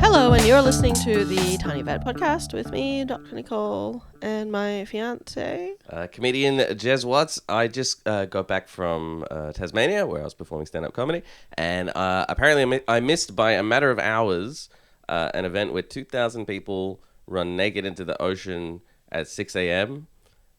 Hello, and you're listening to the Tiny Vet Podcast with me, Dr. Nicole, and my fiance. Comedian Jez Watts. I just got back from Tasmania, where I was performing stand-up comedy, and apparently I missed by a matter of hours an event where 2,000 people run naked into the ocean at 6 a.m.,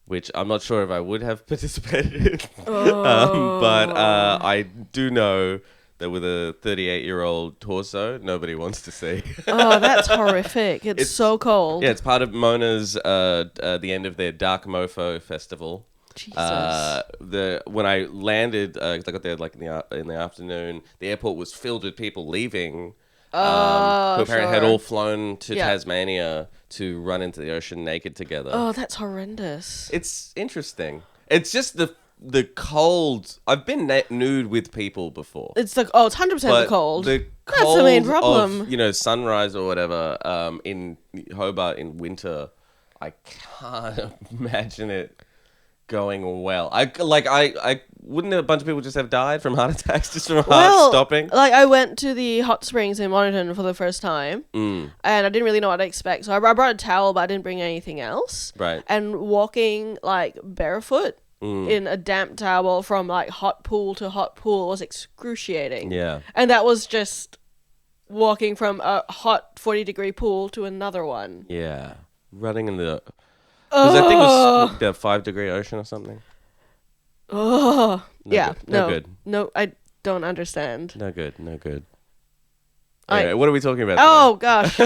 which I'm not sure if I would have participated in. But I do know that with a 38-year-old torso, nobody wants to see. Oh, that's horrific. It's so cold. Yeah, it's part of Mona's, the end of their Dark Mofo festival. Jesus. When I landed, 'cause I got there like in the afternoon, the airport was filled with people leaving, who apparently had all flown to Tasmania to run into the ocean naked together. Oh, that's horrendous. It's interesting. It's just the cold. I've been nude with people before. It's 100% the cold. The That's cold the main problem. of, sunrise or whatever, in Hobart in winter, I can't imagine it going well. I wouldn't a bunch of people just have died from heart attacks just from heart stopping? Like, I went to the hot springs in Mornington for the first time, and I didn't really know what to expect. So I brought a towel, but I didn't bring anything else. Right. And walking, like, barefoot in a damp towel from, like, hot pool to hot pool was excruciating. Yeah. And that was just walking from a hot 40-degree pool to another one. Yeah. Running in the... Because I think it was about 5-degree ocean or something. Oh. No good. No, I don't understand. No good. Anyway, what are we talking about today? Gosh.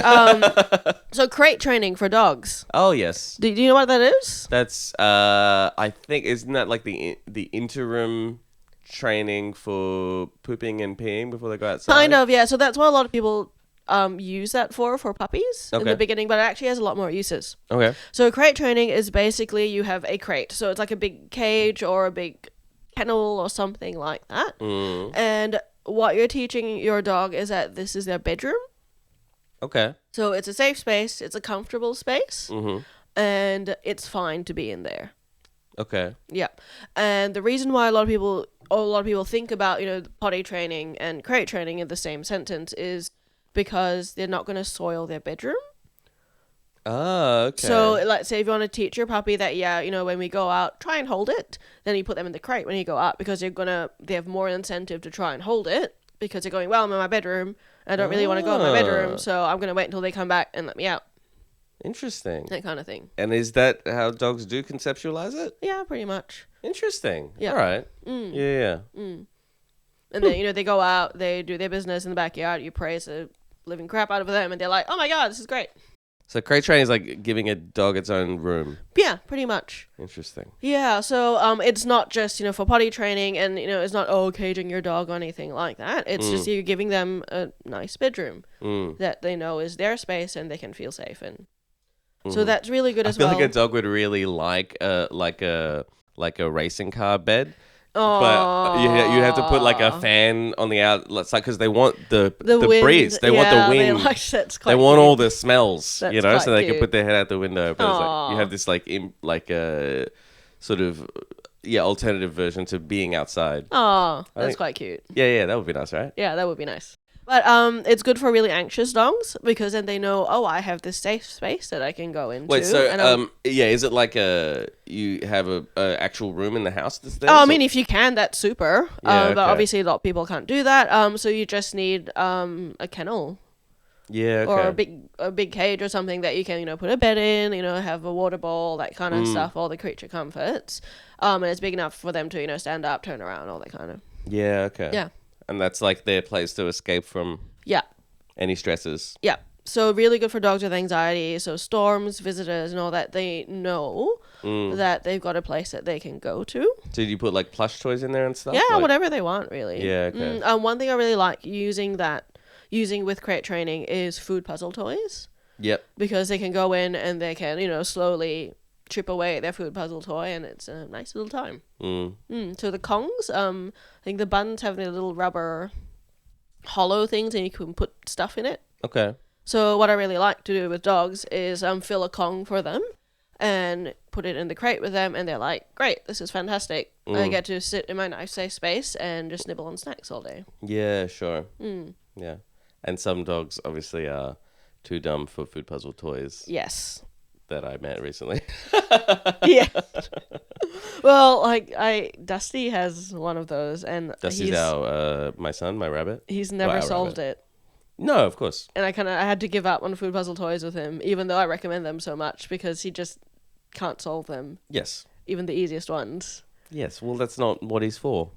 So crate training for dogs. Oh, yes. Do you know what that is? That's, I think, isn't that like the interim training for pooping and peeing before they go outside? Kind of, yeah. So that's what a lot of people use that for puppies in the beginning, but it actually has a lot more uses. Okay. So crate training is basically you have a crate. So it's like a big cage or a big kennel or something like that. And what you're teaching your dog is that this is their bedroom. Okay. So it's a safe space. It's a comfortable space. And it's fine to be in there. Okay. Yeah. And the reason why a lot of people think about, potty training and crate training in the same sentence is because they're not going to soil their bedroom. Oh, okay. So, let's say if you want to teach your puppy that, when we go out, try and hold it, then you put them in the crate when you go out because they have more incentive to try and hold it because they're going, well, I'm in my bedroom. I don't really want to go in my bedroom, so I'm going to wait until they come back and let me out. Interesting. That kind of thing. And is that how dogs do conceptualize it? Yeah, pretty much. Interesting. Yeah. All right. Yeah. And then, they go out, they do their business in the backyard, you praise the living crap out of them, and they're like, oh my God, this is great. So crate training is like giving a dog its own room. Yeah, pretty much. Interesting. Yeah, so it's not just, for potty training and, it's not, caging your dog or anything like that. It's just you giving them a nice bedroom that they know is their space and they can feel safe in. So that's really good as well. I feel like a dog would really like a racing car bed. Oh. But you have to put like a fan on the outside because they want the wind, breeze. They want the wind. They want all the smells, so they can put their head out the window. But it's like you have this a sort of alternative version to being outside. Oh, that's quite cute. Yeah, that would be nice, right? Yeah, that would be nice. But it's good for really anxious dogs because then they know, I have this safe space that I can go into. Wait, so is it like you have a actual room in the house that's there? Oh, I mean, if you can, that's super. Yeah, But obviously a lot of people can't do that. So you just need a kennel. Yeah, okay. Or a big cage or something that you can, put a bed in, have a water bowl, that kind of stuff, all the creature comforts. And it's big enough for them to, stand up, turn around, all that kind of. Yeah, okay. Yeah. And that's like their place to escape from any stresses. Yeah. So really good for dogs with anxiety. So storms, visitors and all that, they know that they've got a place that they can go to. So do you put like plush toys in there and stuff? Yeah, whatever they want really. Yeah, okay. One thing I really like using with crate training is food puzzle toys. Yep. Because they can go in and they can, slowly chip away at their food puzzle toy and it's a nice little time. So the Kongs, I think the buns have their little rubber hollow things and you can put stuff in it. Okay. So what I really like to do with dogs is fill a Kong for them and put it in the crate with them, and they're like, great, this is fantastic. I get to sit in my nice safe space and just nibble on snacks all day. Yeah, sure. Yeah. And some dogs obviously are too dumb for food puzzle toys. Yes. That I met recently. Yeah. Well, Dusty has one of those, and Dusty's my son, my rabbit. He's never solved it. No, of course. And I had to give up on food puzzle toys with him, even though I recommend them so much, because he just can't solve them. Yes. Even the easiest ones. Yes. Well, that's not what he's for.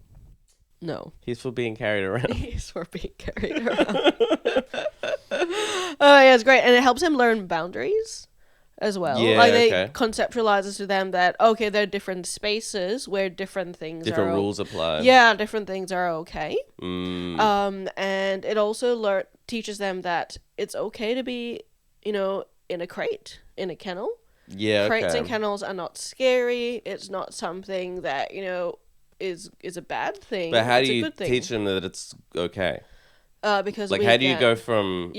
No. He's for being carried around. He's for being carried around. Oh, yeah, it's great. And it helps him learn boundaries as well. Yeah, like, they okay. conceptualizes to them that, okay, there are different spaces where different things different rules apply. Yeah, different things are okay. Mm. And it also teaches them that it's okay to be, in a crate, in a kennel. Yeah, Crates and kennels are not scary. It's not something that, is a bad thing. But how it's do a you good thing. teach them that it's okay? Because how do you go from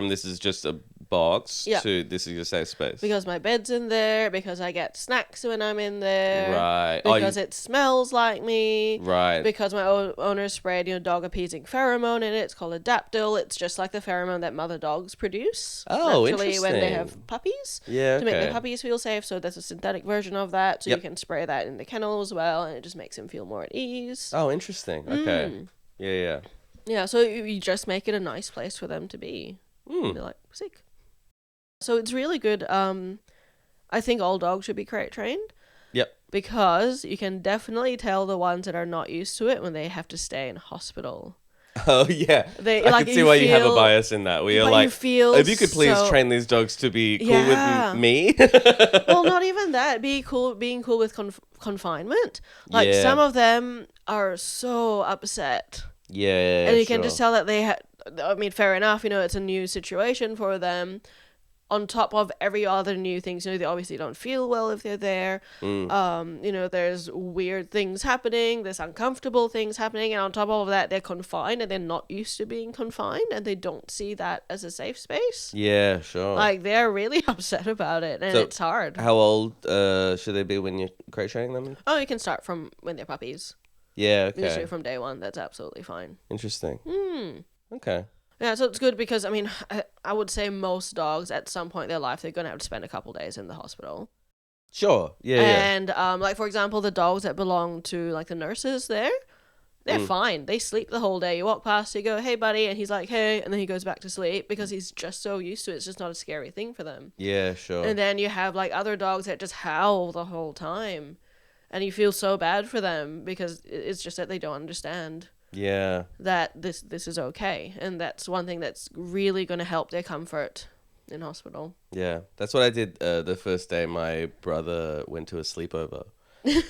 this is just a box to this is your safe space? Because my bed's in there, because I get snacks when I'm in there, right? Because it smells like me, right? Because my owner sprayed dog appeasing pheromone in it. It's called Adaptil. It's just like the pheromone that mother dogs produce naturally when they have puppies. Yeah, to make the puppies feel safe. So there's a synthetic version of that, so you can spray that in the kennel as well, and it just makes him feel more at ease. Oh, interesting. Okay. Yeah. Yeah, so you just make it a nice place for them to be. They're like, sick. So it's really good. I think all dogs should be crate trained. Yep. Because you can definitely tell the ones that are not used to it when they have to stay in hospital. Oh, yeah. I can see why you have a bias in that. We are like, if you could please train these dogs to be cool with me. Well, not even that. Being cool with confinement. Like, some of them are so upset. Yeah, and you can just tell that they fair enough, it's a new situation for them. On top of every other new things, they obviously don't feel well if they're there. There's weird things happening, there's uncomfortable things happening, and on top of all of that, they're confined and they're not used to being confined, and they don't see that as a safe space. Yeah, sure. Like, they're really upset about it, and it's hard. How old should they be when you're crate training them? Oh, you can start from when they're puppies. Yeah, okay. Usually from day one, that's absolutely fine. Interesting. Okay. Yeah, so it's good because, I would say most dogs, at some point in their life, they're going to have to spend a couple days in the hospital. Sure, yeah. And, for example, the dogs that belong to, the nurses there, they're fine. They sleep the whole day. You walk past, you go, hey, buddy, and he's like, hey, and then he goes back to sleep because he's just so used to it. It's just not a scary thing for them. Yeah, sure. And then you have, other dogs that just howl the whole time, and you feel so bad for them because it's just that they don't understand. Yeah. That this is okay. And that's one thing that's really going to help their comfort in hospital. Yeah. That's what I did the first day my brother went to a sleepover. Because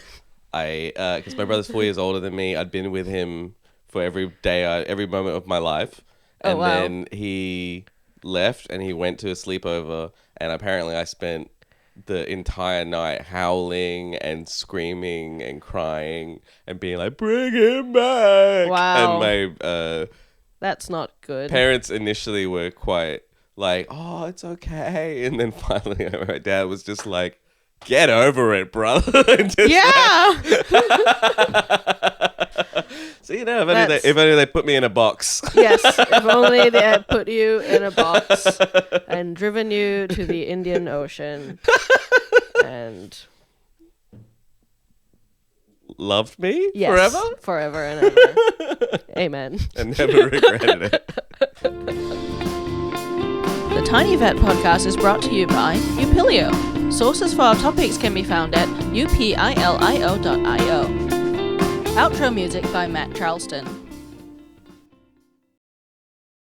my brother's 4 years older than me. I'd been with him for every moment of my life. And then he left and he went to a sleepover. And apparently I spent the entire night howling and screaming and crying and being like, bring him back. Wow. And my that's not good. Parents initially were quite like, oh, it's okay. And then finally my dad was just like, get over it, brother. Yeah. So, if only they put me in a box. Yes, if only they had put you in a box and driven you to the Indian Ocean and loved me forever? Forever and ever. Amen. And never regretted it. The Tiny Vet Podcast is brought to you by Upilio. Sources for our topics can be found at upilio.io. Outro music by Matt Charleston.